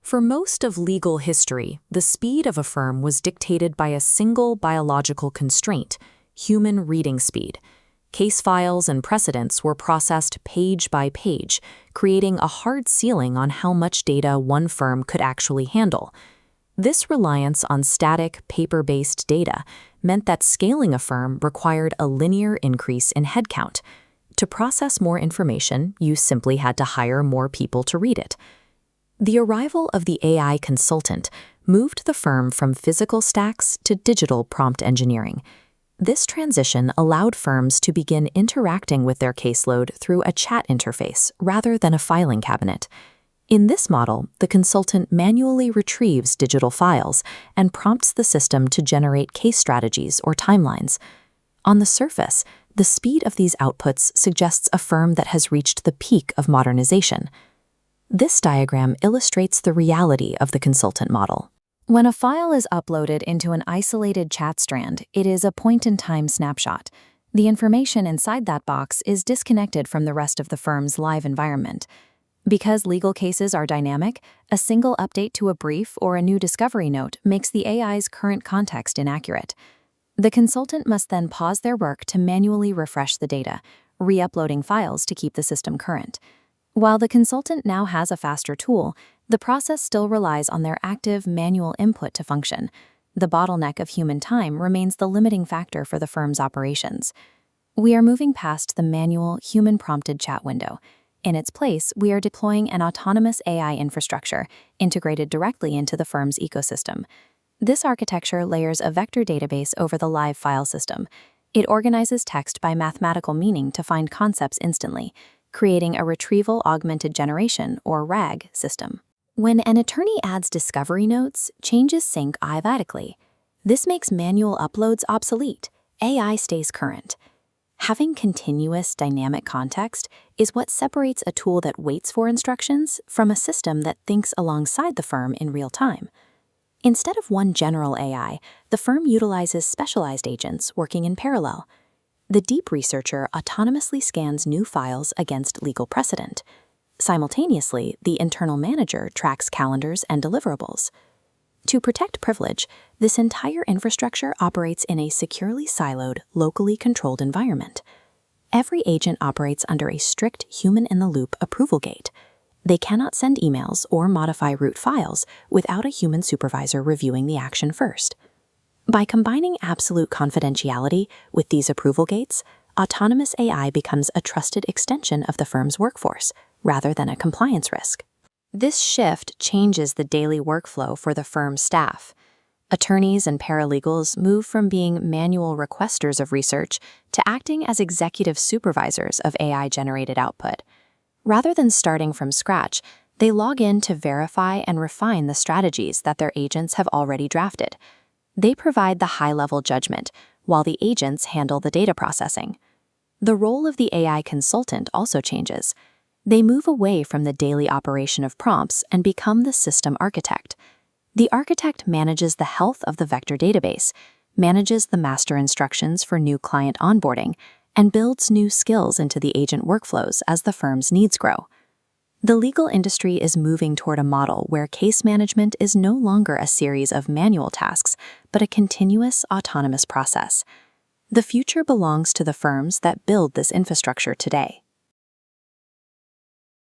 For most of legal history, the speed of a firm was dictated by a single biological constraint: human reading speed. Case files and precedents were processed page by page, creating a hard ceiling on how much data one firm could actually handle. This reliance on static, paper-based data meant that scaling a firm required a linear increase in headcount. To process more information, you simply had to hire more people to read it. The arrival of the AI consultant moved the firm from physical stacks to digital prompt engineering. This transition allowed firms to begin interacting with their caseload through a chat interface rather than a filing cabinet. In this model, the consultant manually retrieves digital files and prompts the system to generate case strategies or timelines. On the surface, the speed of these outputs suggests a firm that has reached the peak of modernization. This diagram illustrates the reality of the consultant model. When a file is uploaded into an isolated chat strand, it is a point-in-time snapshot. The information inside that box is disconnected from the rest of the firm's live environment. Because legal cases are dynamic, a single update to a brief or a new discovery note makes the AI's current context inaccurate. The consultant must then pause their work to manually refresh the data, re-uploading files to keep the system current. While the consultant now has a faster tool, the process still relies on their active manual input to function. The bottleneck of human time remains the limiting factor for the firm's operations. We are moving past the manual, human-prompted chat window. In its place, we are deploying an autonomous AI infrastructure integrated directly into the firm's ecosystem. This architecture layers a vector database over the live file system. It organizes text by mathematical meaning to find concepts instantly, creating a retrieval-augmented generation, or RAG, system. When an attorney adds discovery notes, changes sync automatically. This makes manual uploads obsolete. AI stays current. Having continuous dynamic context is what separates a tool that waits for instructions from a system that thinks alongside the firm in real time. Instead of one general AI, the firm utilizes specialized agents working in parallel. The deep researcher autonomously scans new files against legal precedent. Simultaneously, the internal manager tracks calendars and deliverables. To protect privilege, this entire infrastructure operates in a securely siloed, locally controlled environment. Every agent operates under a strict human-in-the-loop approval gate. They cannot send emails or modify root files without a human supervisor reviewing the action first. By combining absolute confidentiality with these approval gates, autonomous AI becomes a trusted extension of the firm's workforce, rather than a compliance risk. This shift changes the daily workflow for the firm's staff. Attorneys and paralegals move from being manual requesters of research to acting as executive supervisors of AI-generated output. Rather than starting from scratch, they log in to verify and refine the strategies that their agents have already drafted. They provide the high-level judgment, while the agents handle the data processing. The role of the AI consultant also changes. They move away from the daily operation of prompts and become the system architect. The architect manages the health of the vector database, manages the master instructions for new client onboarding, and builds new skills into the agent workflows as the firm's needs grow. The legal industry is moving toward a model where case management is no longer a series of manual tasks, but a continuous, autonomous process. The future belongs to the firms that build this infrastructure today.